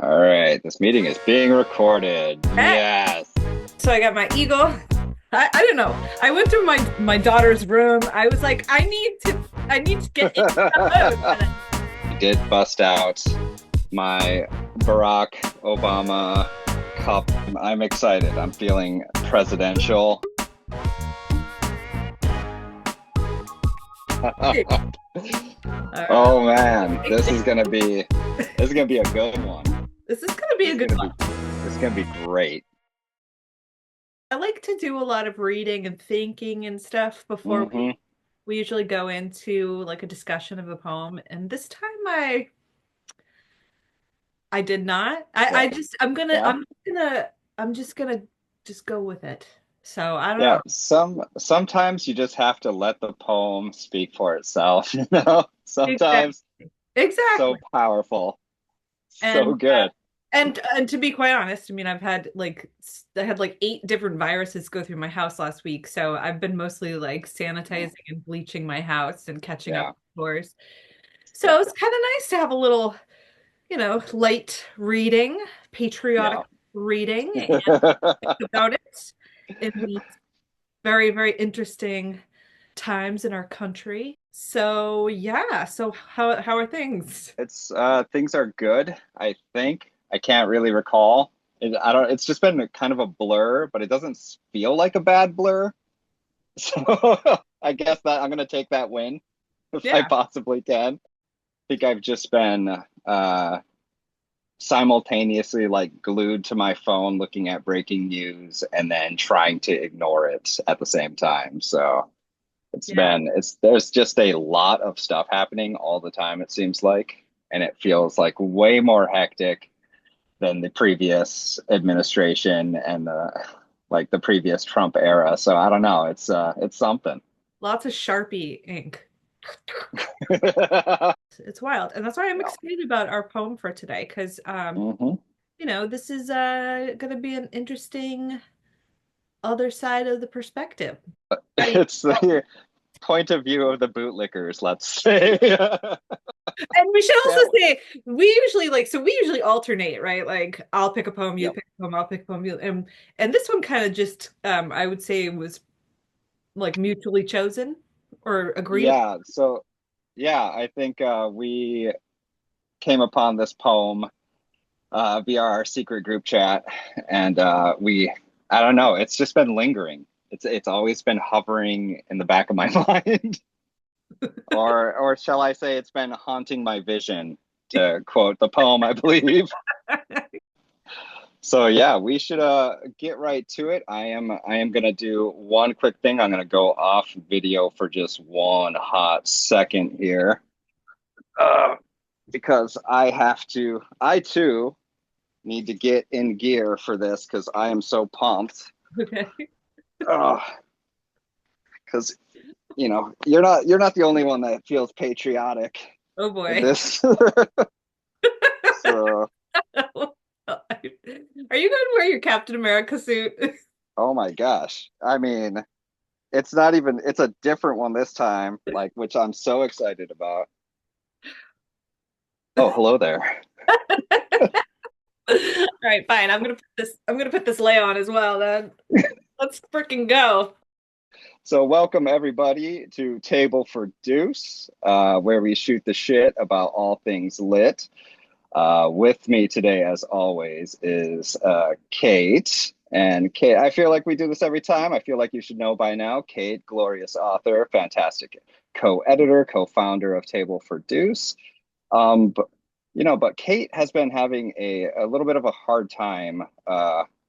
All right, this meeting is being recorded. Eh, Yes. So I got my eagle. I don't know. I went through my daughter's room. I was like, I need to get into that mode. I did bust out my Barack Obama cup. I'm excited. I'm feeling presidential. Oh man, this is gonna be a good one. This is gonna be a good one. This is gonna be great. I like to do a lot of reading and thinking and stuff before Hmm. we usually go into like a discussion of a poem. And this time I did not. I Yeah, just yeah, I'm just gonna just go with it. So I don't yeah. know. Sometimes you just have to let the poem speak for itself, Exactly. Sometimes so Exactly. powerful, And so good. and to be quite honest, I mean, I had like 8 different viruses go through my house last week, so I've been mostly like sanitizing and bleaching my house and catching up Yeah, with chores. So it's kind of nice to have a little, light reading, patriotic yeah. reading, and think about it in these very, very interesting times in our country. So yeah, so how are things? It's things are good, I think. I can't really recall. I don't it's just been kind of a blur, but it doesn't feel like a bad blur. So I guess that I'm gonna take that win if I Yeah. possibly can. I think I've just been simultaneously like glued to my phone looking at breaking news and then trying to ignore it at the same time. So Yeah. there's just a lot of stuff happening all the time, it seems like, and it feels like way more hectic than the previous administration and the previous Trump era. So I don't know. It's something. Lots of Sharpie ink. It's wild. And that's why I'm Yeah. excited about our poem for today, because Hmm. this is gonna be an interesting other side of the perspective. Ready? It's the point of view of the bootlickers, let's say. And we should also Can't, say we usually alternate, right? Like I'll pick a poem, you yep. pick a poem, I'll pick a poem, you and this one kind of just I would say was like mutually chosen or agreed upon. Yeah. So yeah, I think we came upon this poem via our secret group chat, and I don't know, it's just been lingering. It's always been hovering in the back of my mind, or shall I say, it's been haunting my vision, to quote the poem, I believe. So yeah, we should get right to it. I am gonna do one quick thing. I'm gonna go off video for just one hot second here, uh, because I too need to get in gear for this because I am so pumped. Okay. Uh, because you're not the only one that feels patriotic Oh in boy. this. So, Are you going to wear your Captain America suit? oh my gosh. I mean, it's a different one this time, like, which I'm so excited about. Oh, hello there. All right, fine. I'm gonna put this lay on as well then. Let's freaking go. So, welcome everybody to Table for Deuce, where we shoot the shit about all things lit. With me today, as always, is Kate. And Kate, I feel like we do this every time. I feel like you should know by now. Kate, glorious author, fantastic co-editor, co-founder of Table for Deuce. But but Kate has been having a little bit of a hard time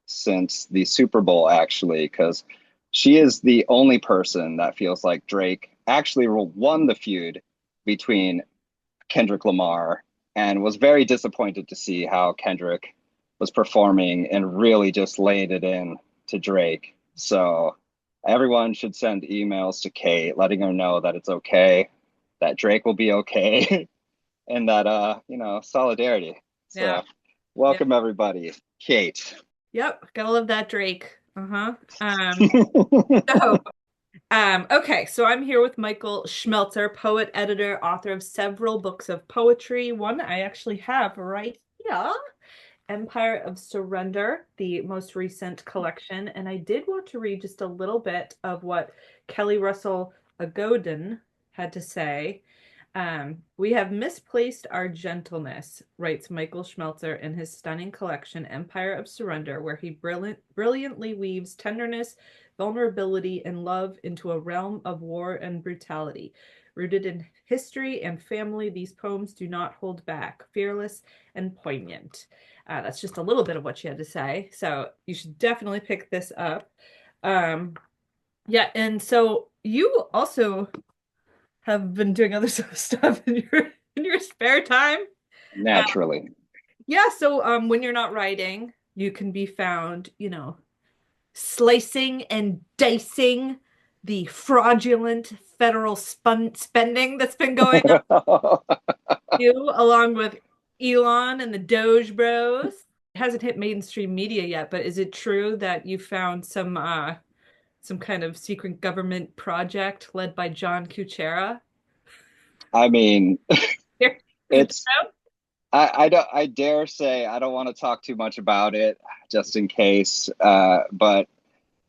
since the Super Bowl, actually, because she is the only person that feels like Drake actually won the feud between Kendrick Lamar, and was very disappointed to see how Kendrick was performing and really just laid it in to Drake. So everyone should send emails to Kate letting her know that it's okay, that Drake will be okay, and that solidarity. Yeah. So Yeah. welcome everybody. Kate. Yep. Gotta love that Drake. Uh-huh. So, okay, so I'm here with Michael Schmeltzer, poet, editor, author of several books of poetry. One I actually have right here. Empire of Surrender, the most recent collection. And I did want to read just a little bit of what Kelly Russell Godin had to say. We have misplaced our gentleness, writes Michael Schmeltzer in his stunning collection, Empire of Surrender, where he brilliantly weaves tenderness, vulnerability, and love into a realm of war and brutality. Rooted in history and family, these poems do not hold back, fearless and poignant. That's just a little bit of what she had to say. So you should definitely pick this up. Yeah, and so you also have been doing other stuff in your spare time. Naturally. Yeah, so when you're not writing, you can be found, slicing and dicing the fraudulent federal spending that's been going on, you, along with Elon and the DOGE Bros. It hasn't hit mainstream media yet, but is it true that you found some kind of secret government project led by John Kuchera? I mean, Here, it's I dare say I don't want to talk too much about it just in case. But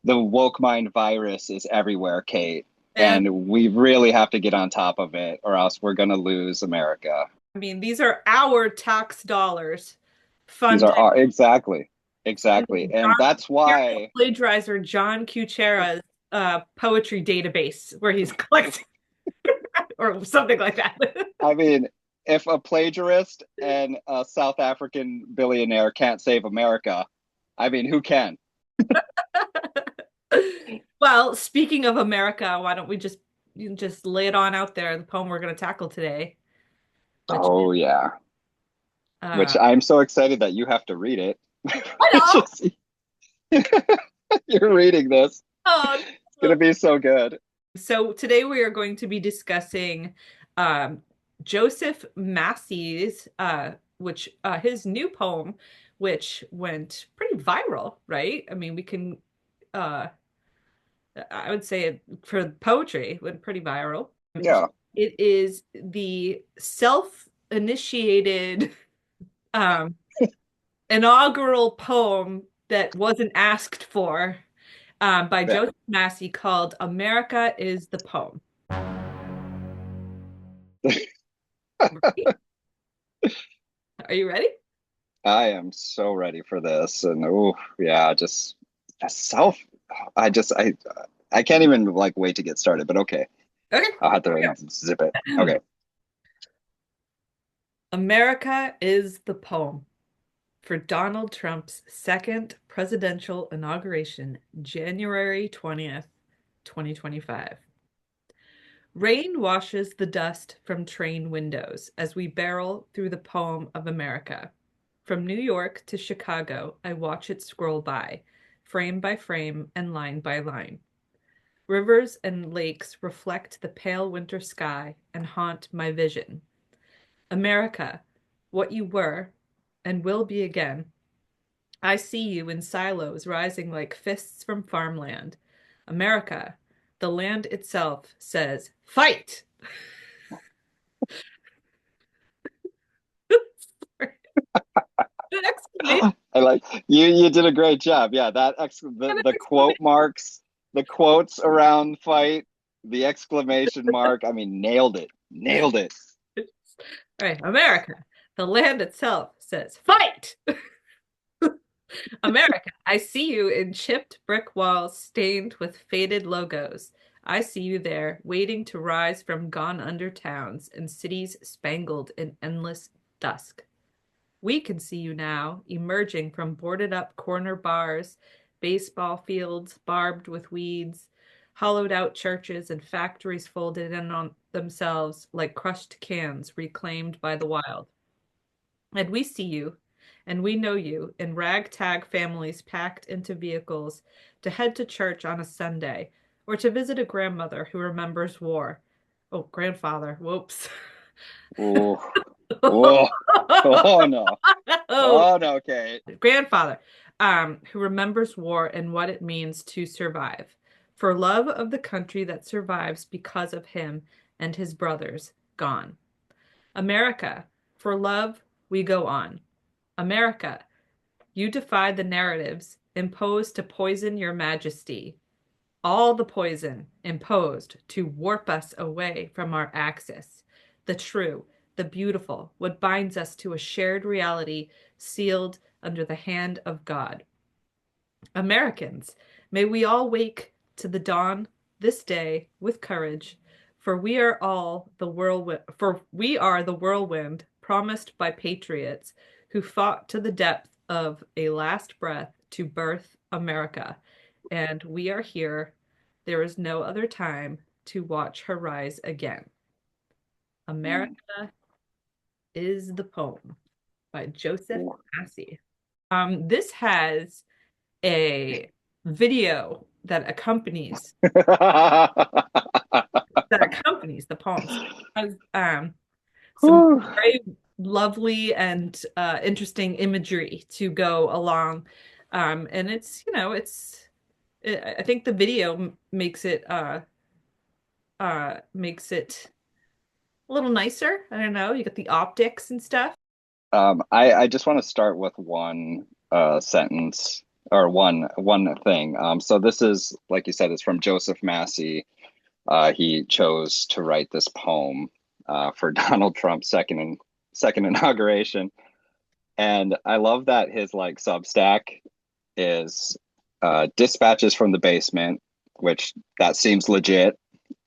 the woke mind virus is everywhere, Kate, and and we really have to get on top of it, or else we're gonna lose America. I mean, these are our tax dollars These funding are our exactly, and that's why. plagiarizer John Kuchera's poetry database where he's collecting or something like that. I mean, if a plagiarist and a South African billionaire can't save America, I mean, who can? Well, speaking of America, why don't we just lay it on out there, the poem we're going to tackle today, which Oh yeah, which uh I'm so excited that you have to read it. I know. You're reading this. Oh, It's gonna be so good. so today we are going to be discussing um, Joseph Massey's, which his new poem, which went pretty viral, right? I mean, we can, uh, I would say it, for poetry, it went pretty viral. Yeah. It is the self-initiated um, inaugural poem that wasn't asked for by Yeah. Joseph Massey called America is the Poem. Are you ready? I am so ready for this. And oh yeah, just self I just I can't even like wait to get started, but okay. Okay. I'll have to zip it. Okay. America is the Poem for Donald Trump's second presidential inauguration, January 20th, 2025. Rain washes the dust from train windows as we barrel through the poem of America. From New York to Chicago, I watch it scroll by, frame by frame and line by line. Rivers and lakes reflect the pale winter sky and haunt my vision. America, what you were and will be again. I see you in silos rising like fists from farmland. America, the land itself says, fight! I like you did a great job. Yeah, the quote marks, the quotes around fight, the exclamation mark. I mean, nailed it. Nailed it. All right, America, the land itself says, fight! America, I see you in chipped brick walls stained with faded logos. I see you there, waiting to rise from gone under towns and cities spangled in endless dusk. We can see you now, emerging from boarded up corner bars, baseball fields barbed with weeds, hollowed out churches, and factories folded in on themselves like crushed cans reclaimed by the wild. And we see you, and we know you, in ragtag families packed into vehicles to head to church on a Sunday, or to visit a grandmother who remembers war. Oh, grandfather, whoops. Oh, whoa. Oh no. Oh, Oh no, Kate. grandfather, who remembers war and what it means to survive. For love of the country that survives because of him and his brothers gone. America, for love we go on. America, You defy the narratives imposed to poison your majesty. All the poison imposed to warp us away from our axis. The true, the beautiful, what binds us to a shared reality sealed under the hand of God. Americans, may we all wake to the dawn this day with courage, for we are the whirlwind promised by patriots who fought to the depth of a last breath to birth America. And we are here. There is no other time to watch her rise again. America is the poem by Joseph Massey. This has a video that accompanies the poems. Has some very lovely and interesting imagery to go along, and I think the video makes it a little nicer. I don't know. You got the optics and stuff. I just want to start with one sentence or one thing. So this is, like you said, it's from Joseph Massey. He chose to write this poem for Donald Trump's second inauguration, and I love that his like Substack is dispatches from the basement, which that seems legit.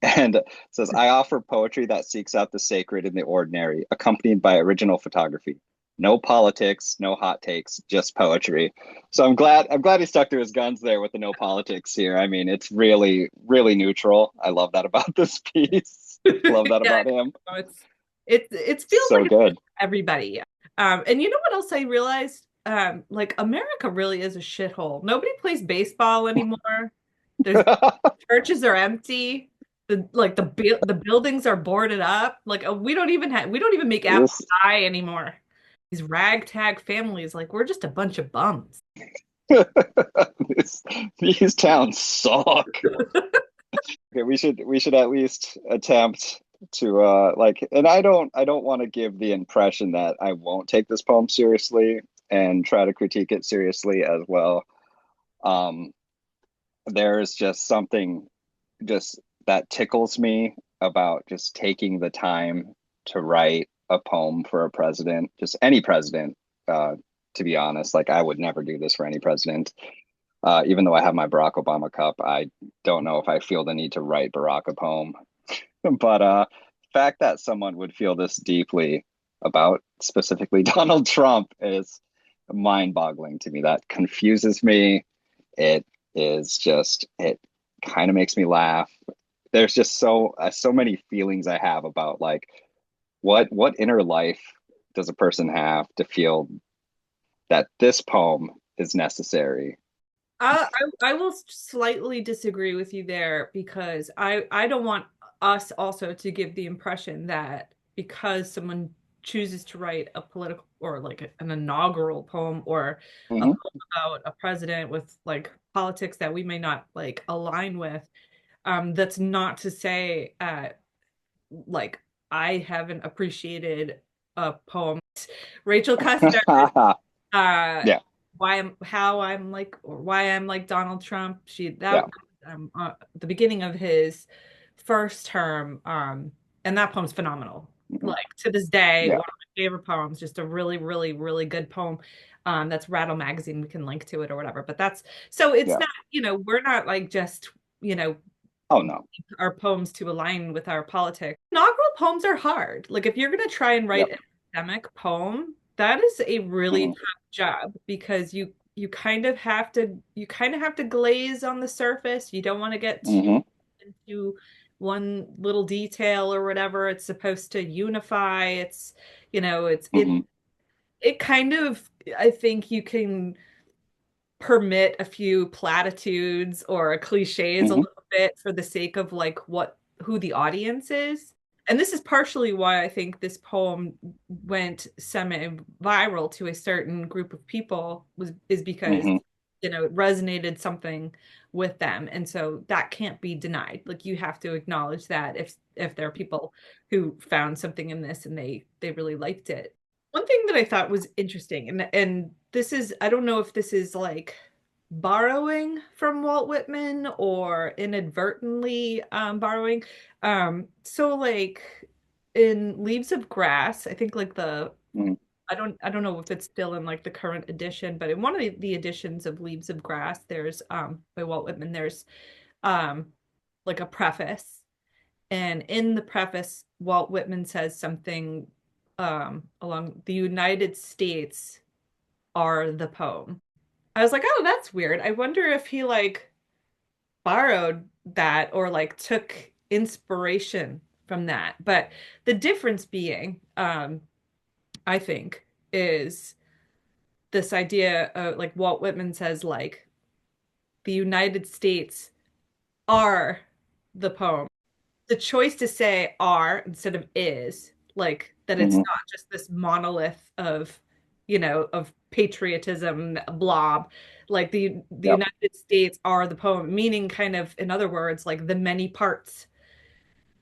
And it says, I offer poetry that seeks out the sacred in the ordinary, accompanied by original photography. No politics, no hot takes, just poetry. So I'm glad he stuck to his guns there with the no politics here. I mean, it's really, really neutral. I love that about this piece. Love that about him. It feels so like good. Everybody. And you know what else I realized? Like America really is a shithole. Nobody plays baseball anymore. There's churches are empty. The buildings are boarded up. Like we don't even make apple pie anymore. These ragtag families, like we're just a bunch of bums. These towns suck. Okay, we should at least attempt to and I don't want to give the impression that I won't take this poem seriously and try to critique it seriously as well. There's just something just that tickles me about just taking the time to write a poem for a president, just any president. To be honest, like I would never do this for any president. Even though I have my Barack Obama cup, I don't know if I feel the need to write Barack a poem. But the fact that someone would feel this deeply about specifically Donald Trump is mind-boggling to me. That confuses me. It kind of makes me laugh. There's just so many feelings I have about like what inner life does a person have to feel that this poem is necessary. I will slightly disagree with you there because I don't want us also to give the impression that because someone chooses to write a political or like an inaugural poem or a poem about a president with like politics that we may not like align with, that's not to say like I haven't appreciated a poem. Rachel Custer, yeah. why I'm like Donald Trump. The beginning of his first term, and that poem's phenomenal. Like to this day, one of my favorite poems, just a really, really, really good poem. That's Rattle Magazine. We can link to it or whatever. But that's so it's not, we're not like just, oh no, our poems to align with our politics. Inaugural poems are hard. Like if you're gonna try and write an academic poem, that is a really tough job because you kind of have to glaze on the surface. You don't want to get too into one little detail or whatever. It's supposed to unify. It's it kind of, I think you can permit a few platitudes or cliches a little bit for the sake of like who the audience is. And this is partially why I think this poem went semi-viral to a certain group of people is because it resonated something with them. And so that can't be denied. Like you have to acknowledge that if there are people who found something in this and they really liked it. One thing that I thought was interesting, and this is, I don't know if this is like borrowing from Walt Whitman or inadvertently borrowing. So like in Leaves of Grass, I think like Mm, I don't know if it's still in like the current edition, but in one of the editions of Leaves of Grass, there's by Walt Whitman, there's um like a preface. And in the preface, Walt Whitman says something along the United States are the poem. I was like, oh, that's weird. I wonder if he like borrowed that or like took inspiration from that. But the difference being, I think, is this idea of like Walt Whitman says, like, the United States are the poem. The choice to say are instead of is, like that it's mhm, not just this monolith of, of patriotism blob. Like the yep. United States are the poem, meaning kind of, in other words, like the many parts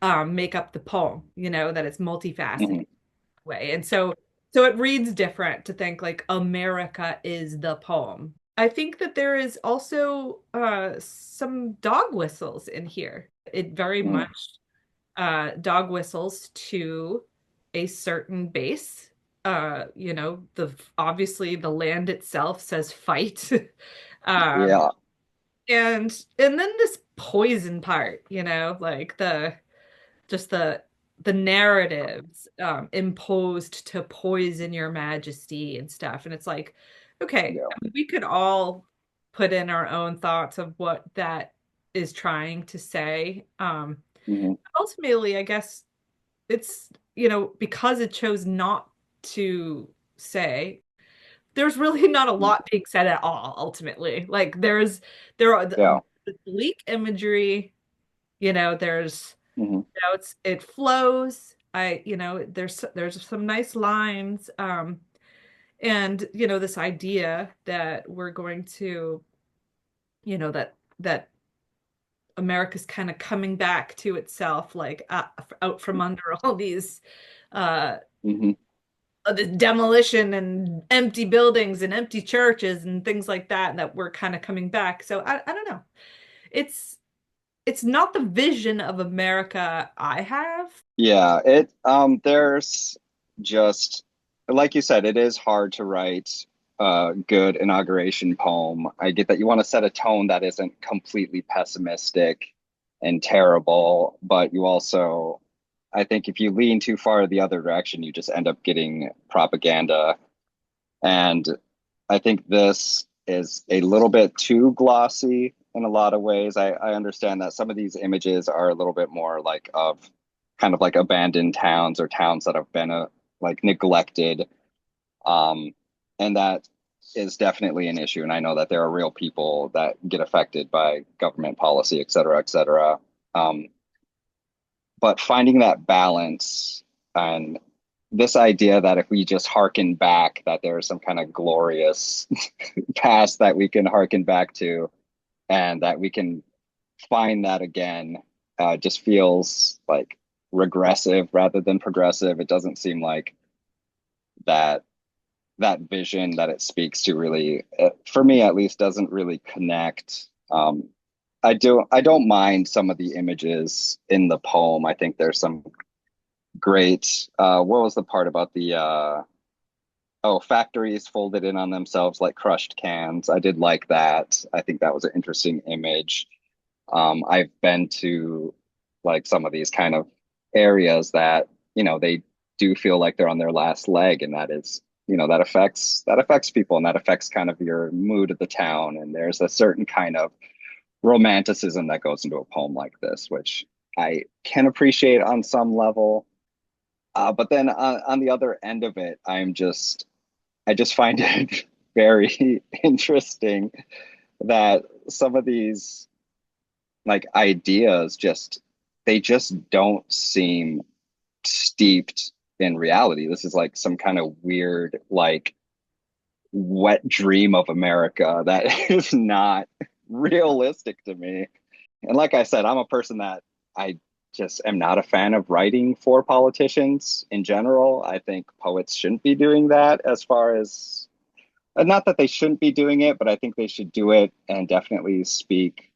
make up the poem, that it's multifaceted Mhm, way. And so it reads different to think like America is the poem. I think that there is also some dog whistles in here. It very mm, much dog whistles to a certain base. The obviously the land itself says fight. um, yeah. and then this poison part, like the narratives imposed to poison your majesty and stuff. And it's like, okay, Yeah. I mean, we could all put in our own thoughts of what that is trying to say. Mhm, Ultimately, I guess it's, because it chose not to say, there's really not a mm, lot being said at all, ultimately. Like there are yeah. the bleak imagery, there's, Mhm, it flows. There's some nice lines. And this idea that we're going to, that America's kind of coming back to itself, like out from under all these uh mhm. this demolition and empty buildings and empty churches and things like that, and that we're kind of coming back. So I don't know. It's it's not the vision of America I have. Yeah, there's just like you said, it is hard to write a good inauguration poem. I get that you want to set a tone that isn't completely pessimistic and terrible, but you also, I think if you lean too far the other direction, you just end up getting propaganda. And I think this is a little bit too glossy in a lot of ways. I understand that some of these images are a little bit more like of kind of like abandoned towns or towns that have been like neglected. Um, and that is definitely an issue. And I know that there are real people that get affected by government policy, et cetera, et cetera. Um, but finding that balance and this idea that if we just harken back, that there is some kind of glorious past that we can harken back to and that we can find that again, just feels like regressive rather than progressive. It doesn't seem like that that vision that it speaks to really, for me at least, doesn't really connect. I don't mind some of the images in the poem. I think there's some great. What was the part about the factories folded in on themselves like crushed cans? I did like that. I think that was an interesting image. I've been to like some of these kind of areas that, they do feel like they're on their last leg, and that is, that affects people, and that affects kind of your mood of the town. And there's a certain kind of romanticism that goes into a poem like this, which I can appreciate on some level. But then on the other end of it, I just find it very interesting that some of these like ideas they just don't seem steeped in reality. This is like some kind of weird like wet dream of America that is not realistic to me. And like I said, I'm a person that I just am not a fan of writing for politicians in general. I think poets shouldn't be doing that as far as, not that they shouldn't be doing it, but I think they should do it and definitely speak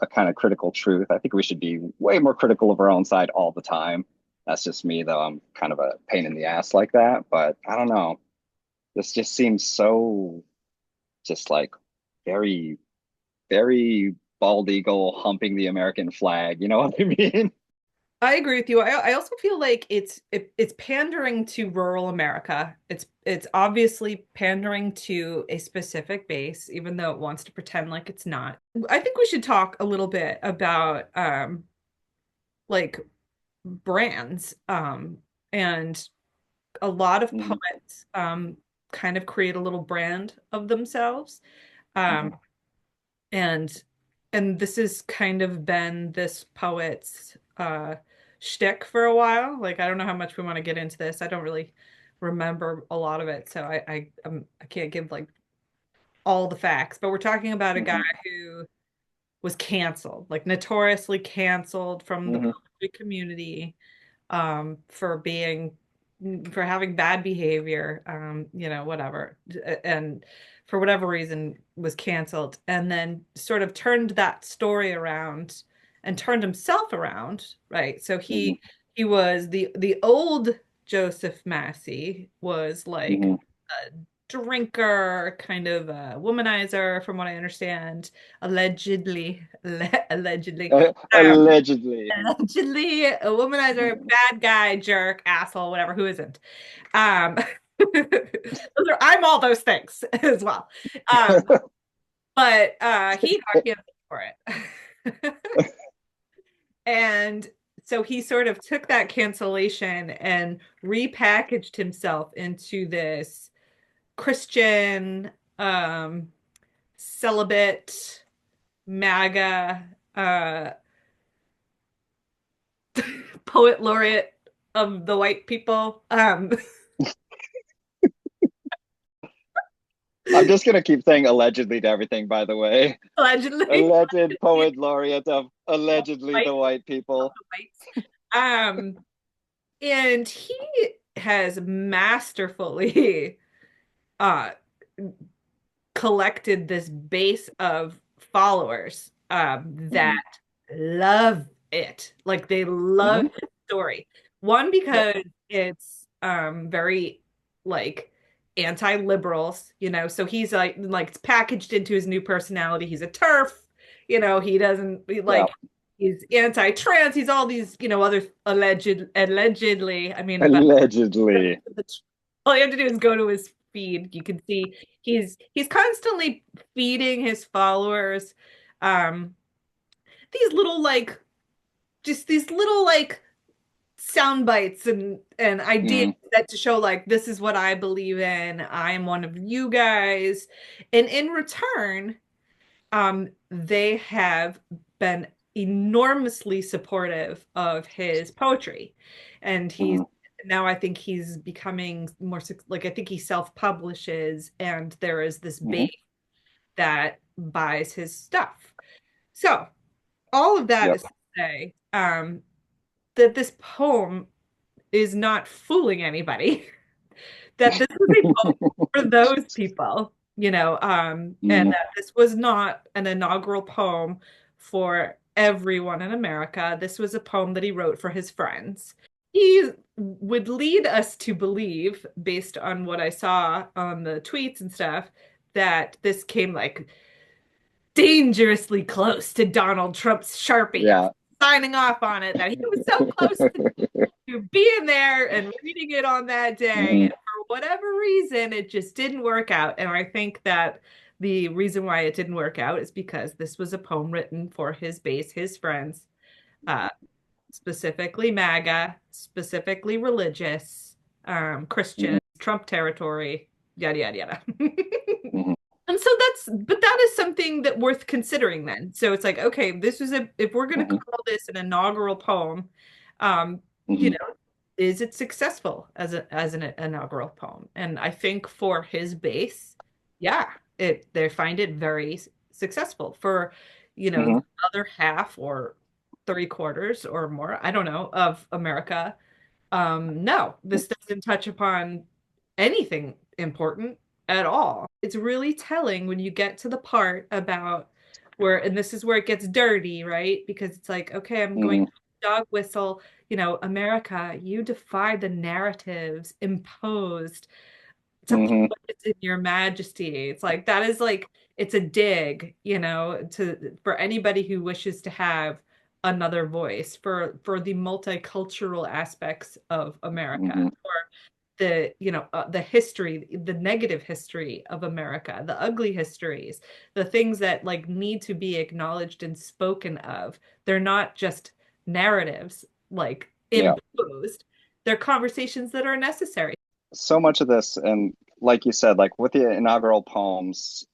a kind of critical truth. I think we should be way more critical of our own side all the time. That's just me, though. I'm kind of a pain in the ass like that, but I don't know. This just seems so just like very, very bald eagle humping the American flag. You know what I mean? I agree with you. I also feel like it's pandering to rural America. It's obviously pandering to a specific base, even though it wants to pretend like it's not. I think we should talk a little bit about like brands. And a lot of Mhm, poets kind of create a little brand of themselves. Um, mhm, and this has kind of been this poet's shtick for a while. Like, I don't know how much we want to get into this. I don't really remember a lot of it, so I can't give like all the facts. But we're talking about a guy mhm, who was canceled, like notoriously canceled from the mhm. poetry community for being for having bad behavior, whatever, and for whatever reason was canceled, and then sort of turned that story around and turned himself around, right? So Mhm, he was the old Joseph Massey was like mhm. a drinker, kind of a womanizer, from what I understand, allegedly. Um, Allegedly. Allegedly a womanizer, bad guy, jerk, asshole, whatever, who isn't? Um, I'm all those things as well. But he got canceled for it. And so he sort of took that cancellation and repackaged himself into this Christian, celibate, MAGA, poet laureate of the white people. I'm just gonna keep saying allegedly to everything, by the way. Allegedly, Alleged poet laureate of allegedly white the white people. whites. Um, and he has masterfully uh collected this base of followers that Mhm, love it. Like they love mhm. his story. One, Yep. because it's very like anti-liberals, so he's like it's packaged into his new personality. He's a TERF, he doesn't Yeah. he's anti-trans, he's all these, other allegedly, I mean, but Allegedly. all you have to do is go to his feed. You can see he's constantly feeding his followers um these little like just these little like sound bites and ideas Mhm, that to show like this is what I believe in. I am one of you guys. And in return, they have been enormously supportive of his poetry. And he's mhm, now I think he's becoming more like I think he self-publishes and there is this mhm. base that buys his stuff. So all of that Yep. is to say that this poem is not fooling anybody. That this was a poem for those people, and Mhm, that this was not an inaugural poem for everyone in America. This was a poem that he wrote for his friends. He would lead us to believe, based on what I saw on the tweets and stuff, that this came like dangerously close to Donald Trump's Sharpie and yeah. signing off on it, that he was so close to being there and reading it on that day. Mhm, And for whatever reason, it just didn't work out. And I think that the reason why it didn't work out is because this was a poem written for his base, his friends, uh, specifically MAGA, specifically religious, mhm, Christian, Trump territory, yada, yada, yada. mhm, And so but that is something that worth considering then. So it's like, okay, this is if we're going to mhm, call this an inaugural poem, um, you mhm, know, is it successful as an inaugural poem? And I think for his base, yeah, they find it very successful. For, the mhm. other half or 3/4 or more, I don't know, of America. No, this doesn't touch upon anything important at all. It's really telling when you get to the part about where, and this is where it gets dirty, right? Because it's like, okay, I'm going Hmm. to dog whistle, America, you defy the narratives imposed to Hmm. place in your majesty. It's like that is like it's a dig, to for anybody who wishes to have another voice for the multicultural aspects of America, Hmm. for the history, the negative history of America, the ugly histories, the things that like need to be acknowledged and spoken of. They're not just narratives like Yeah. imposed. They're conversations that are necessary. So much of this, and like you said, like with the inaugural poems,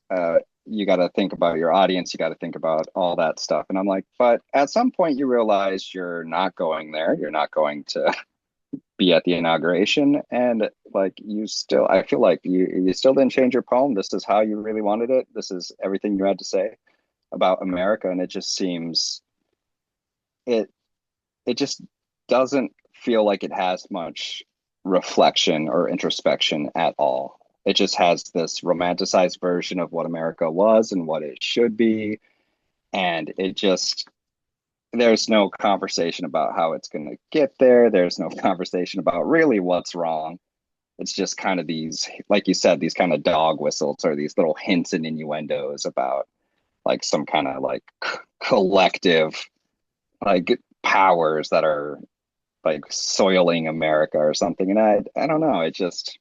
you got to think about your audience, you got to think about all that stuff. And I'm like, but at some point you realize you're not going there. You're not going to be at the inauguration. And like you still, I feel like you still didn't change your poem. This is how you really wanted it. This is everything you had to say about America. And it just seems it it just doesn't feel like it has much reflection or introspection at all. It just has this romanticized version of what America was and what it should be. And there's no conversation about how it's going to get there. There's no conversation about really what's wrong. It's just kind of these, like you said, these kind of dog whistles or these little hints and innuendos about like some kind of like collective like powers that are like soiling America or something. And I don't know. It just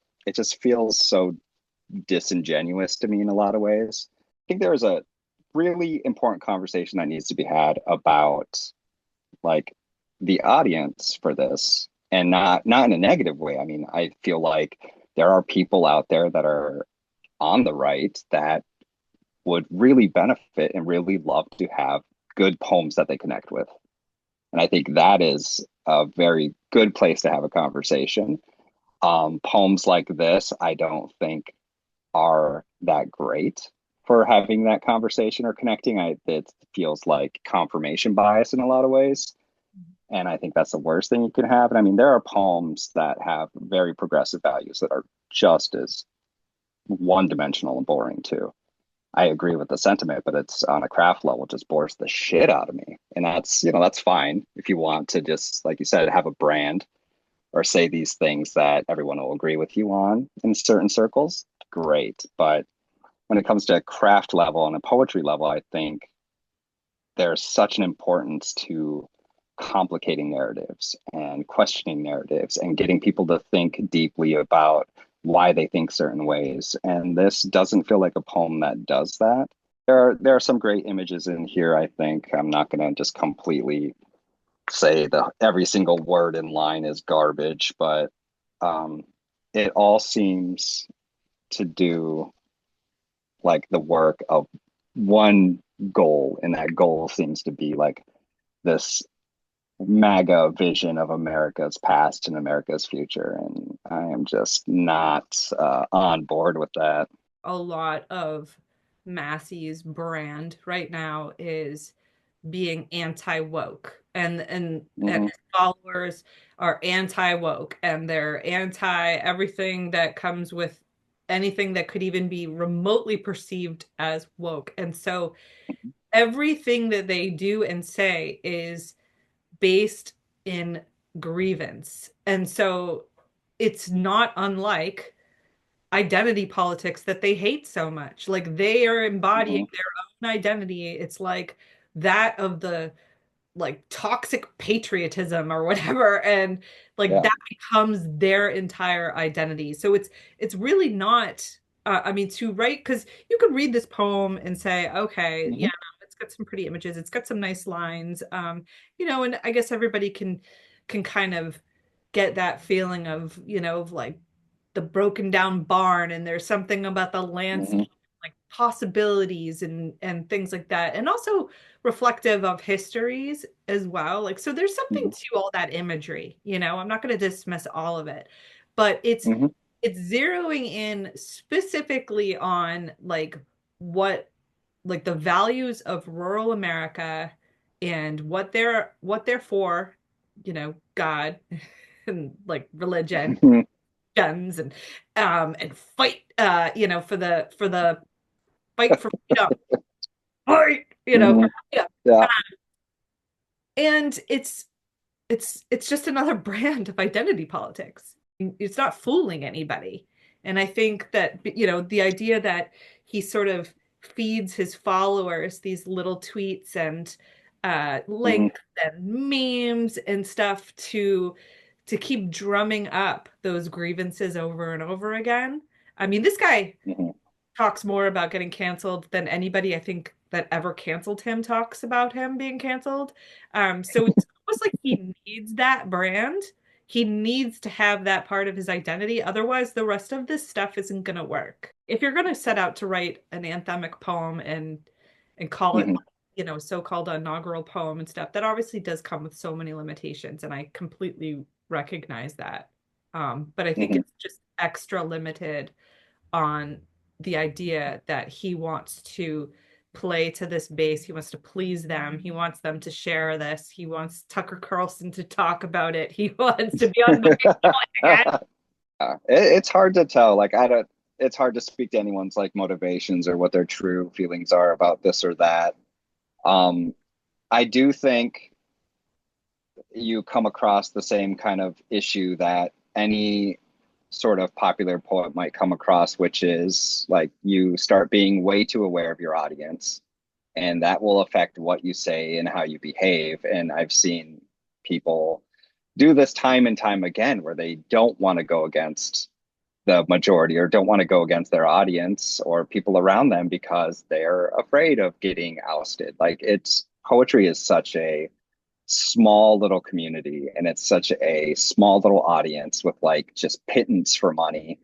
feels so disingenuous to me in a lot of ways. I think there is a really important conversation that needs to be had about like the audience for this, and not in a negative way. I mean, I feel like there are people out there that are on the right that would really benefit and really love to have good poems that they connect with. And I think that is a very good place to have a conversation. Poems like this, I don't think are that great for having that conversation or connecting. It feels like confirmation bias in a lot of ways. And I think that's the worst thing you can have. And I mean, there are poems that have very progressive values that are just as one dimensional and boring too. I agree with the sentiment, but it's on a craft level, just bores the shit out of me. And that's fine if you want to just, like you said, have a brand or say these things that everyone will agree with you on in certain circles. Great. But when it comes to a craft level and a poetry level, I think there's such an importance to complicating narratives and questioning narratives and getting people to think deeply about why they think certain ways. And this doesn't feel like a poem that does that. There are some great images in here, I think. I'm not going to just completely say the every single word in line is garbage, but um, it all seems to do like the work of one goal, and that goal seems to be like this MAGA vision of America's past and America's future. And I am just not on board with that. A lot of Massey's brand right now is being anti-woke, and Hmm. his followers are anti-woke, and they're anti everything that comes with anything that could even be remotely perceived as woke. And so everything that they do and say is based in grievance. And so it's not unlike identity politics that they hate so much. Like they are embodying Hmm. their own identity. It's like that of the like toxic patriotism or whatever, and like Yeah. that becomes their entire identity. So it's really not I mean, to write, because you could read this poem and say, okay, yeah, Hmm. it's got some pretty images, it's got some nice lines, and I guess everybody can kind of get that feeling of, of like the broken down barn, and there's something about the Hmm. landscape, like possibilities and things like that, and also reflective of histories as well. Like, so there's something Hmm. to all that imagery, I'm not going to dismiss all of it, but it's zeroing in specifically on like what, like the values of rural America and what they're for, God and like religion, guns and fight, for the fight for freedom, fight, for Mhm. freedom. Yeah. And it's just another brand of identity politics. It's not fooling anybody. And I think that, the idea that he sort of feeds his followers these little tweets and Mhm. links and memes and stuff to keep drumming up those grievances over and over again. I mean, this guy Mhm. talks more about getting canceled than anybody I think that ever canceled him talks about him being canceled. So it's almost like he needs that brand. He needs to have that part of his identity. Otherwise, the rest of this stuff isn't going to work. If you're going to set out to write an anthemic poem and call it, Mhm. so-called inaugural poem and stuff, that obviously does come with so many limitations, and I completely recognize that. But I think Mhm. it's just extra limited on the idea that he wants to play to this base. He wants to please them. He wants them to share this. He wants Tucker Carlson to talk about it. He wants to be on the again. It's hard to tell. Like I don't. It's hard to speak to anyone's like motivations or what their true feelings are about this or that. Um, I do think you come across the same kind of issue that any sort of popular poet might come across, which is like you start being way too aware of your audience, and that will affect what you say and how you behave. And I've seen people do this time and time again where they don't want to go against the majority or don't want to go against their audience or people around them because they're afraid of getting ousted. Like it's poetry is such a small little community and it's such a small little audience with like just pittance for money.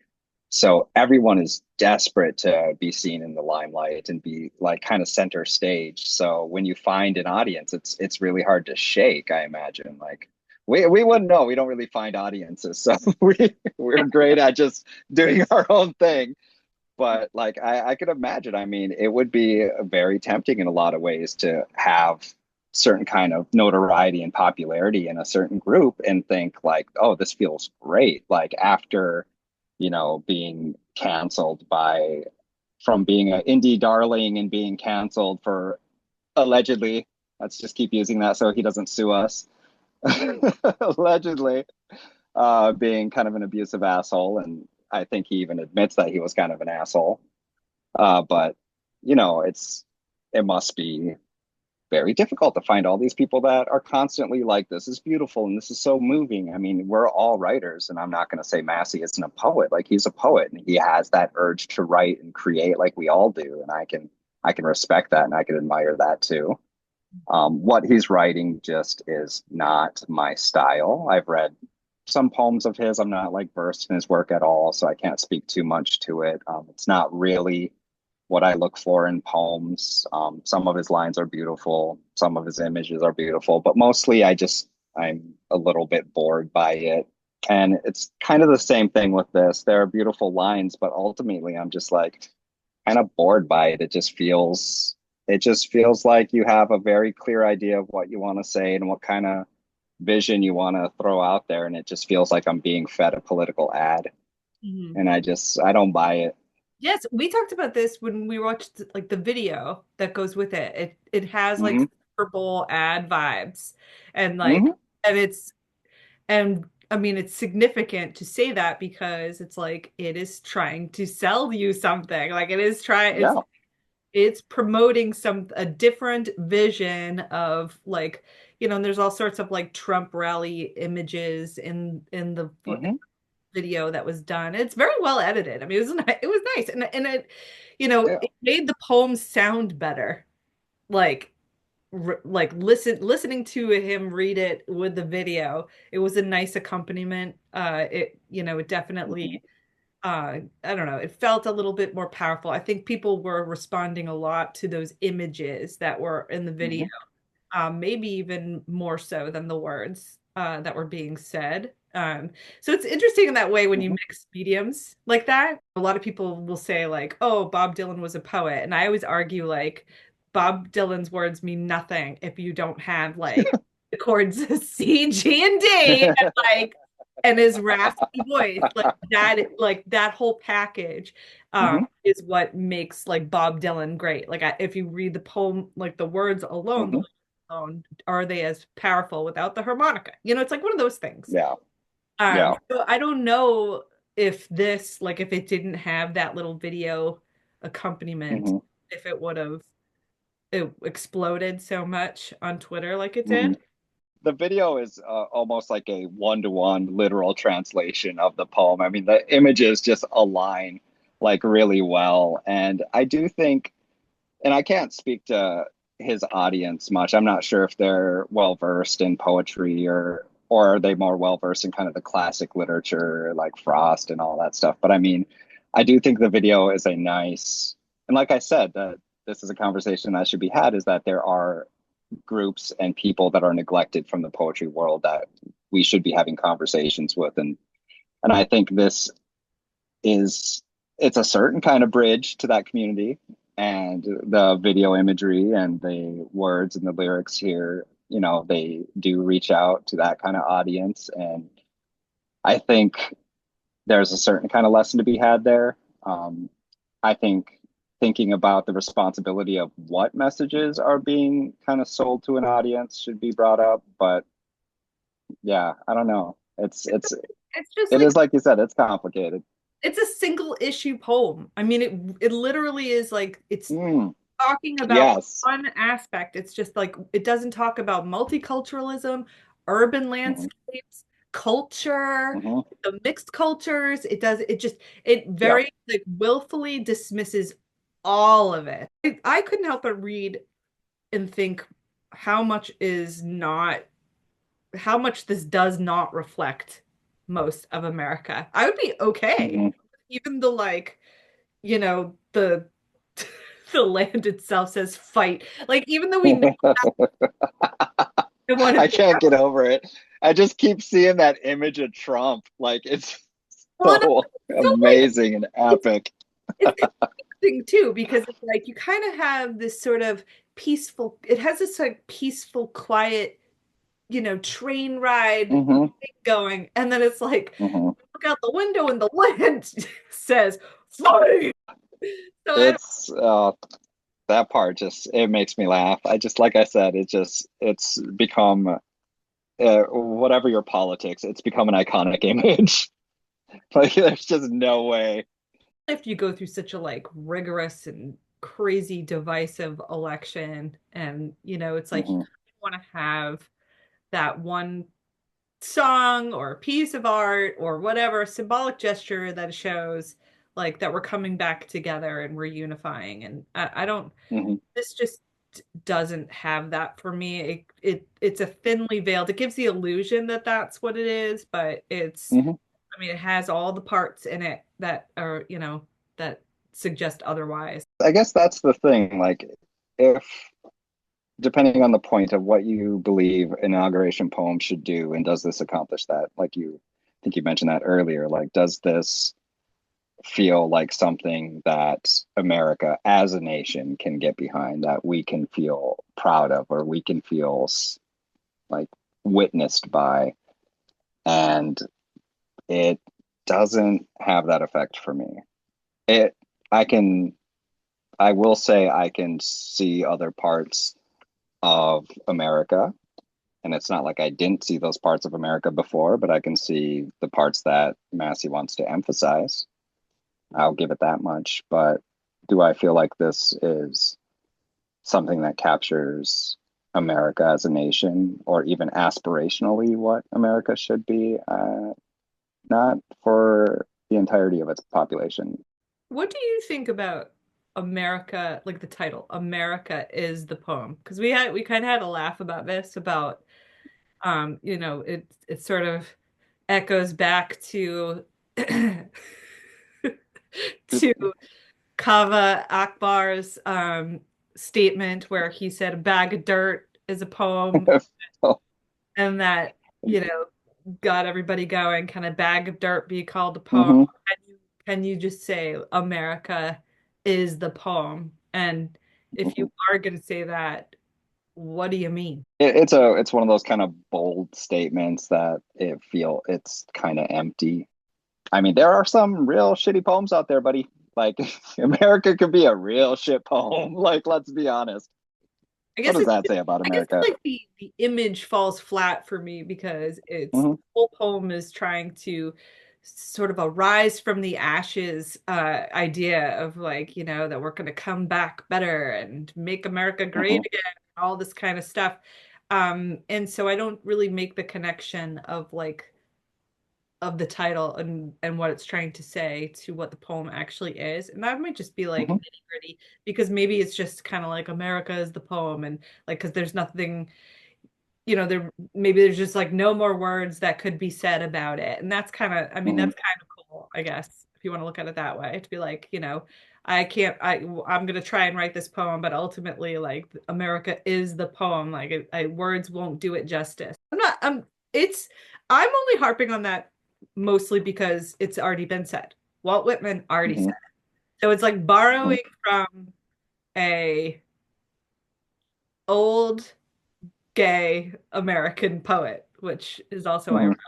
So everyone is desperate to be seen in the limelight and be like kind of center stage. So when you find an audience, it's really hard to shake, I imagine. Like we wouldn't know. We don't really find audiences. So we're great at just doing our own thing. But like I could imagine, I mean, it would be very tempting in a lot of ways to have certain kind of notoriety and popularity in a certain group and think like, oh, this feels great. Like after, being canceled by from being an indie darling and being canceled for allegedly, let's just keep using that so he doesn't sue us. Allegedly, being kind of an abusive asshole. And I think he even admits that he was kind of an asshole. But it must be very difficult to find all these people that are constantly like, this is beautiful and this is so moving. I mean, we're all writers, and I'm not going to say Massey isn't a poet. Like he's a poet and he has that urge to write and create like we all do. And I can respect that and I can admire that too. What he's writing just is not my style. I've read some poems of his. I'm not like versed in his work at all, so I can't speak too much to it. It's not really what I look for in poems. Some of his lines are beautiful, some of his images are beautiful, but mostly I'm a little bit bored by it. And it's kind of the same thing with this. There are beautiful lines, but ultimately I'm just like kind of bored by it. It just feels like you have a very clear idea of what you want to say and what kind of vision you want to throw out there. And it just feels like I'm being fed a political ad. Mhm. And I don't buy it. Yes, we talked about this when we watched like the video that goes with it. It has like Hmm. Super Bowl ad vibes, and like Hmm. and it's and I mean it's significant to say that because it's like it is trying to sell you something. Like it is trying Yeah. it's promoting a different vision of like, and there's all sorts of like Trump rally images in the Hmm. video that was done. It's very well edited. I mean, it was nice, and it, Yeah. it made the poem sound better. Like like listening to him read it with the video, it was a nice accompaniment. It Hmm. definitely I don't know, it felt a little bit more powerful. I think people were responding a lot to those images that were in the video, Hmm. maybe even more so than the words that were being said. So it's interesting in that way when you Hmm. mix mediums like that. A lot of people will say like, "Oh, Bob Dylan was a poet," and I always argue like Bob Dylan's words mean nothing if you don't have like the chords C, G, and D, and like and his raspy voice, like that whole package, Hmm. is what makes like Bob Dylan great. Like if you read the poem, like the Hmm. words alone, are they as powerful without the harmonica? You know, it's like one of those things. Yeah. Yeah. So I don't know if this, like, if it didn't have that little video accompaniment, Hmm. if it would have it exploded so much on Twitter like it Hmm. did. The video is almost like a one-to-one literal translation of the poem. I mean, the images just align like really well. And I do think, and I can't speak to his audience much. I'm not sure if they're well versed in poetry or are they more well versed in kind of the classic literature like Frost and all that stuff. But I mean, I do think the video is a nice, and like I said, that this is a conversation that should be had, is that there are groups and people that are neglected from the poetry world that we should be having conversations with. And I think this is, it's a certain kind of bridge to that community, and the video imagery and the words and the lyrics here, you know, they do reach out to that kind of audience. And I think there's a certain kind of lesson to be had there. I think thinking about the responsibility of what messages are being kind of sold to an audience should be brought up. But yeah, I don't know. It's just It like is like you said, it's complicated. it's a single issue poem. I mean, it literally is like it's Mm, talking about yes. one aspect. It's just like it doesn't talk about multiculturalism, urban Hmm. landscapes, culture, Hmm. the mixed cultures. It just it Yeah. very like willfully dismisses all of it. I couldn't help but read and think how much is not how much this does not reflect most of America. I would be okay. Hmm. Even the like, the the land itself says fight. Like even though we know one of I can't get over it. I just keep seeing that image of Trump. Like it's one of so so like amazing and it's epic. it's interesting too because it's like you kind of have this sort of peaceful it has this like peaceful quiet train ride Hmm. going and then it's like Hmm. look out the window and the land says fight. So I don't It's that part just, it makes me laugh. I just, like I said, it's become whatever your politics, it's become an iconic image. Like there's just no way. if you go through such a like rigorous and crazy divisive election and it's like you Hmm. want to have that one song or piece of art or whatever symbolic gesture that shows like that we're coming back together and we're unifying and I don't Hmm. this just doesn't have that for me it's a thinly veiled it gives the illusion that that's what it is but it's Hmm. I mean it has all the parts in it that are that suggest otherwise. I guess that's the thing. Like, if depending on the point of what you believe inauguration poem should do, and does this accomplish that? Like you, I think you mentioned that earlier. Like, does this feel like something that America as a nation can get behind, that we can feel proud of, or we can feel like witnessed by? And it doesn't have that effect for me. It, I can, I will say I can see other parts of America. And it's not like I didn't see those parts of America before, but I can see the parts that Massey wants to emphasize. I'll give it that much. But do I feel like this is something that captures America as a nation, or even aspirationally what America should be? Not for the entirety of its population. What do you think about America, like the title, America is the poem? Because we kind of had a laugh about this, about it sort of echoes back to to Kava Akbar's statement where he said a bag of dirt is a poem and that, got everybody going, kind of bag of dirt be called a poem. Hmm. Can you just say America is the poem? And if you are going to say that, what do you mean? It's one of those kind of bold statements that it's kind of empty. I mean, there are some real shitty poems out there, buddy. Like America could be a real shit poem. Like, let's be honest. I What guess does that say about it's America? like the image falls flat for me because it's Hmm. the whole poem is trying to sort of a rise from the ashes idea of like, that we're going to come back better and make America great Hmm. again, all this kind of stuff. And so I don't really make the connection of like of the title and what it's trying to say to what the poem actually is. And that might just be like Hmm. nitty gritty because maybe it's just kind of like America is the poem and like because there's nothing, there maybe there's just like no more words that could be said about it. And that's kind of, I mean, Hmm. that's kind of cool, I guess, if you want to look at it that way, to be like, I can't, I'm gonna try and write this poem, but ultimately, like America is the poem. Like, words won't do it justice. It's, I'm only harping on that mostly because it's already been said. Walt Whitman already said Hmm. it. So it's like borrowing from a old gay American poet, which is also Hmm. ironic.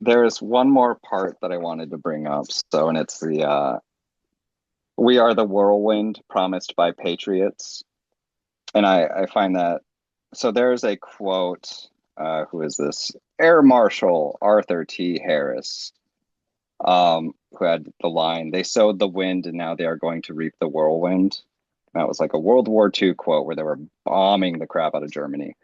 There is one more part that I wanted to bring up. So, and it's the "We are the whirlwind promised by patriots," and I find that so. There's a quote. Who is this? Air Marshal Arthur T. Harris, who had the line, "They sowed the wind, and now they are going to reap the whirlwind." That was like a World War II quote where they were bombing the crap out of Germany,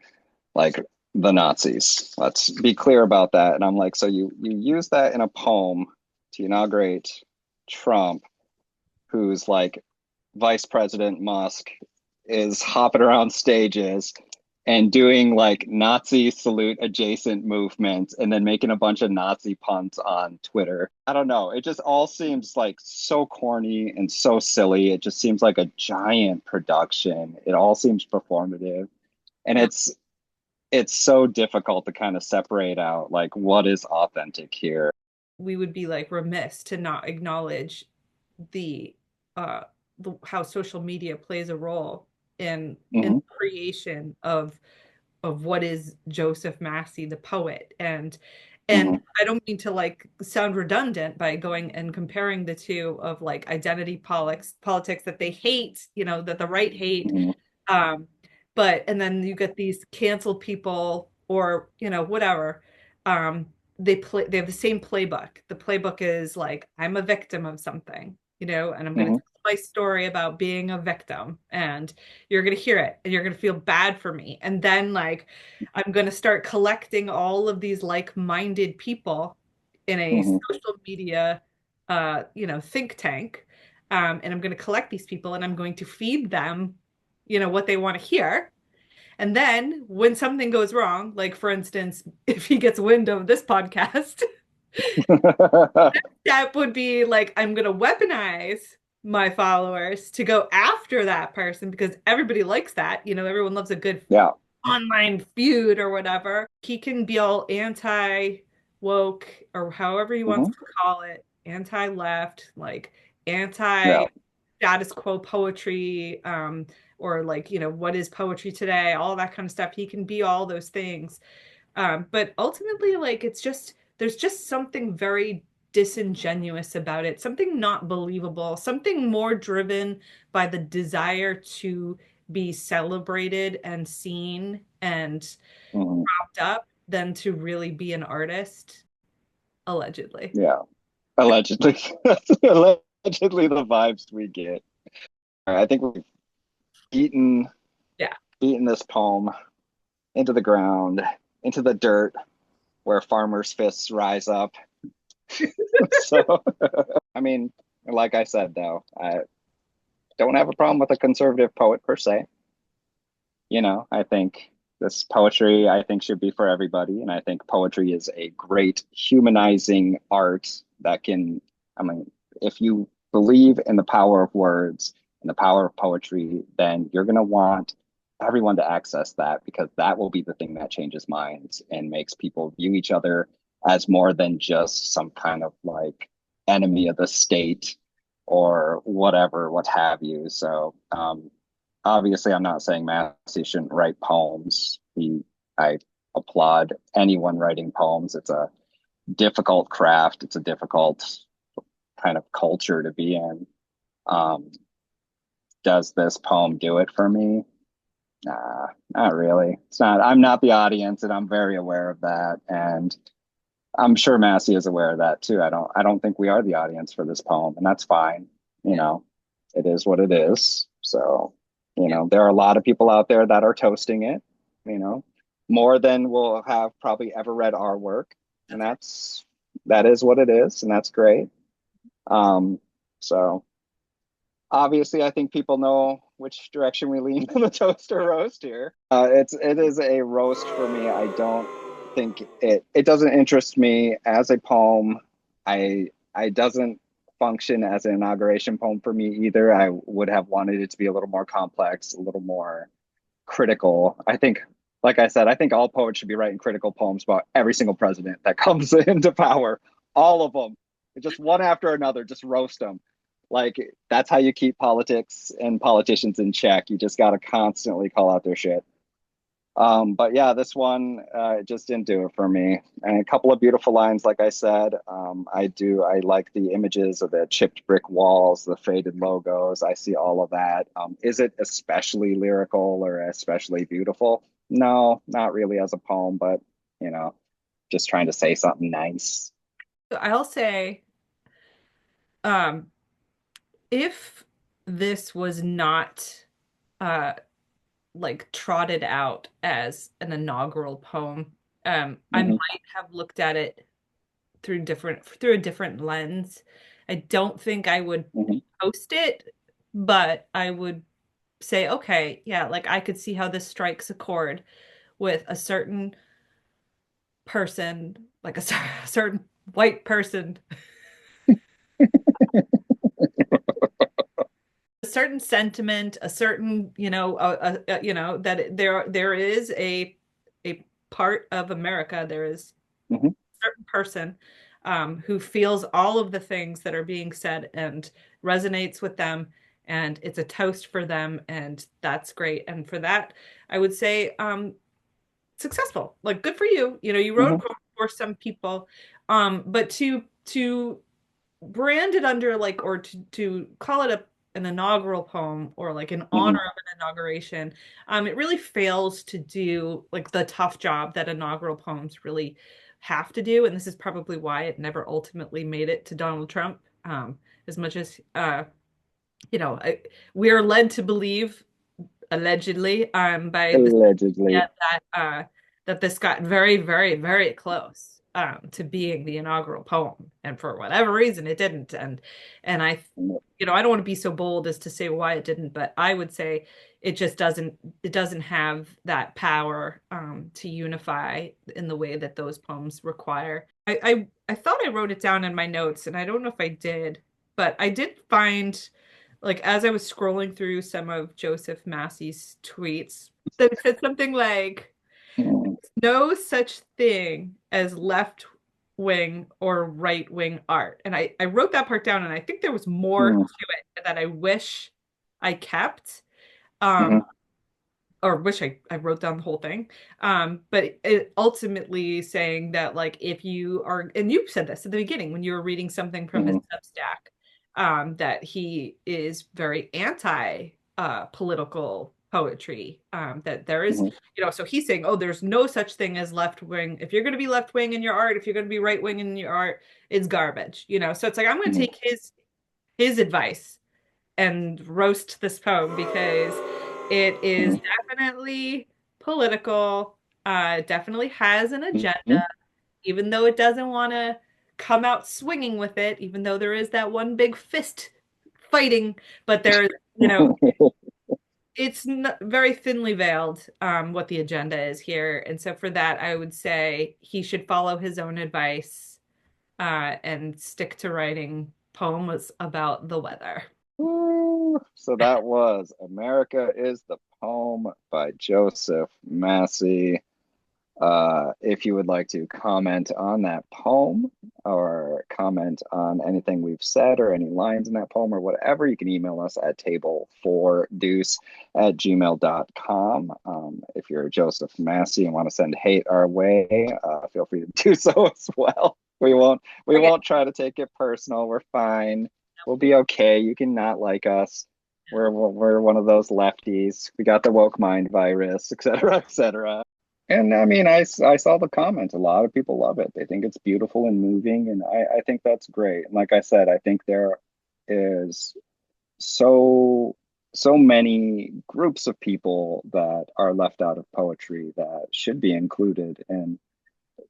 like the Nazis. Let's be clear about that. And I'm like, so you use that in a poem to inaugurate Trump, who's like Vice President Musk is hopping around stages and doing like Nazi salute adjacent movements and then making a bunch of Nazi puns on Twitter. I don't know. It just all seems like so corny and so silly. It just seems like a giant production. It all seems performative. And Yeah. it's so difficult to kind of separate out like what is authentic here. We would be like remiss to not acknowledge the uh how social media plays a role in Hmm. the creation of what is Joseph Massey, the poet. And Hmm. I don't mean to like sound redundant by going and comparing the two of like identity politics that they hate, that the right hate. Hmm. Um, but and then you get these canceled people or whatever. Um, they have the same playbook. The playbook is like, I'm a victim of something, and I'm gonna Hmm. tell my story about being a victim, and you're gonna hear it and you're gonna feel bad for me. And then like I'm gonna start collecting all of these like-minded people in a Hmm. social media think tank. And I'm going to collect these people and I'm going to feed them what they want to hear. And then when something goes wrong, like for instance, if he gets wind of this podcast, that would be like, I'm going to weaponize my followers to go after that person because everybody likes that. Everyone loves a good Yeah. online feud or whatever. He can be all anti woke or however he wants Hmm. to call it, anti left, like anti Yeah. status quo poetry, or like, what is poetry today, all that kind of stuff. He can be all those things. But ultimately, like, there's just something very disingenuous about it, something not believable, something more driven by the desire to be celebrated and seen and Hmm. propped up than to really be an artist, allegedly. Yeah. Allegedly. Allegedly the vibes we get. I think we've eaten Yeah. eaten this poem into the ground, into the dirt where farmers' fists rise up. So I mean, like I said though, I don't have a problem with a conservative poet per se. I think this poetry I think should be for everybody, and I think poetry is a great humanizing art that can, I mean, if you believe in the power of words and the power of poetry, then you're going to want everyone to access that because that will be the thing that changes minds and makes people view each other as more than just some kind of like enemy of the state or whatever, what have you. So obviously I'm not saying Massey shouldn't write poems. I applaud anyone writing poems. It's a difficult craft. It's a difficult kind of culture to be in. Um, does this poem do it for me? Nah, not really. It's not. I'm not the audience, and I'm very aware of that. And I'm sure Massey is aware of that too. I don't think we are the audience for this poem, and that's fine. You know, it is what it is. So, there are a lot of people out there that are toasting it, you know, more than will have probably ever read our work. And that is what it is, and that's great. So obviously I think people know which direction we lean in the toast or roast here. It is a roast for me. I don't think it doesn't interest me as a poem. I doesn't function as an inauguration poem for me either. I would have wanted it to be a little more complex, a little more critical. I think, like I said, I think all poets should be writing critical poems about every single president that comes into power. All of them, just one after another, just roast them. Like, that's how you keep politics and politicians in check. You just got to constantly call out their shit. But yeah, this one just didn't do it for me. And a couple of beautiful lines, like I said. I like the images of the chipped brick walls, the faded logos. I see all of that. Is it especially lyrical or especially beautiful? No, not really as a poem, but you know, just trying to say something nice. I'll say, um, if this was not like trotted out as an inaugural poem, I Hmm. might have looked at it through a different lens. I don't think I would Hmm. post it, but I would say, okay, yeah, like I could see how this strikes a chord with a certain person, like a certain white person, a certain sentiment, a certain, that there is a part of America, there is Hmm. a certain person who feels all of the things that are being said and resonates with them, and it's a toast for them, and that's great. And for that, I would say successful. Like, good for you. You wrote a Hmm. poem for some people, but to brand it under, like, or to call it an inaugural poem or like in honor Hmm. of an inauguration, it really fails to do like the tough job that inaugural poems really have to do. And this is probably why it never ultimately made it to Donald Trump. As much as you know, I, we are led to believe, allegedly, by the Allegedly. yeah, that this got very, very, very close to being the inaugural poem, and for whatever reason, it didn't. And I don't want to be so bold as to say why it didn't, but I would say it just doesn't. It doesn't have that power to unify in the way that those poems require. I thought I wrote it down in my notes, and I don't know if I did, but I did find, like, as I was scrolling through some of Joseph Massey's tweets, that it said something like, Mm. no such thing as left wing or right wing art. And I wrote that part down, and I think there was more to Mm. it that I wish I kept. Um, Hmm. or wish I wrote down the whole thing. But it ultimately saying that, like, if you are, and you said this at the beginning when you were reading something from his Hmm. Substack, that he is very anti political poetry. That there is, Hmm. so he's saying, oh, there's no such thing as left wing. If you're going to be left wing in your art, if you're going to be right wing in your art, it's garbage. So it's like, I'm going to Hmm. take his advice and roast this poem because it is Hmm. definitely political, definitely has an Hmm. agenda, even though it doesn't want to come out swinging with it, even though there is that one big fist fighting, but there's, you know, it's very thinly veiled, what the agenda is here. And so for that, I would say he should follow his own advice, and stick to writing poems about the weather. So that was America is the Poem by Joseph Massey. If you would like to comment on that poem or comment on anything we've said or any lines in that poem or whatever, you can email us at table4deuce@gmail.com. If you're Joseph Massey and want to send hate our way, feel free to do so as well. We won't try to take it personal. We're fine. We'll be okay. You can not like us. We're one of those lefties. We got the woke mind virus, et cetera, et cetera. And I mean, I saw the comments. A lot of people love it. They think it's beautiful and moving. And I think that's great. And like I said, I think there is so many groups of people that are left out of poetry that should be included and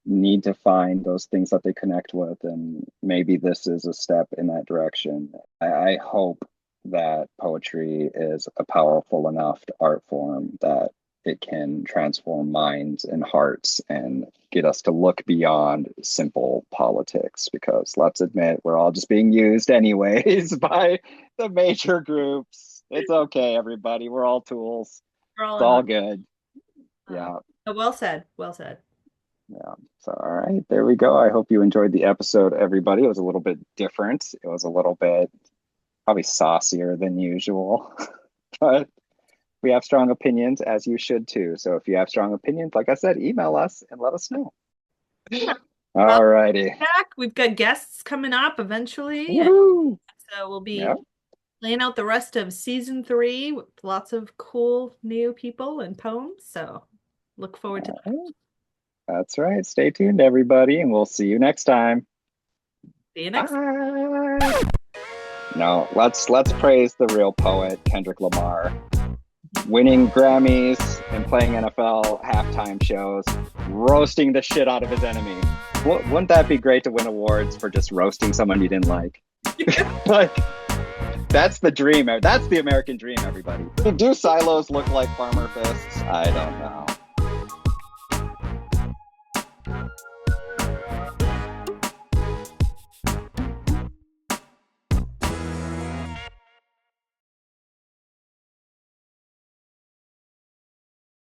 need to find those things that they connect with. And maybe this is a step in that direction. I hope that poetry is a powerful enough art form that it can transform minds and hearts and get us to look beyond simple politics, because let's admit, we're all just being used anyways by the major groups. It's okay, everybody. We're all tools. It's all good. Yeah. Well said. Well said. Yeah. So, all right, there we go. I hope you enjoyed the episode, everybody. It was a little bit different. It was a little bit probably saucier than usual, but we have strong opinions, as you should too. So if you have strong opinions, like I said, email us and let us know. All righty. We've got guests coming up eventually. So we'll be laying out the rest of season 3 with lots of cool new people and poems. So look forward to that. That's right. Stay tuned, everybody, and we'll see you next time. See you next time. No, let's praise the real poet, Kendrick Lamar. Winning Grammys and playing NFL halftime shows, roasting the shit out of his enemy. Wouldn't that be great to win awards for just roasting someone you didn't like? Like, that's the dream. That's the American dream, everybody. Do silos look like farmer fists? I don't know.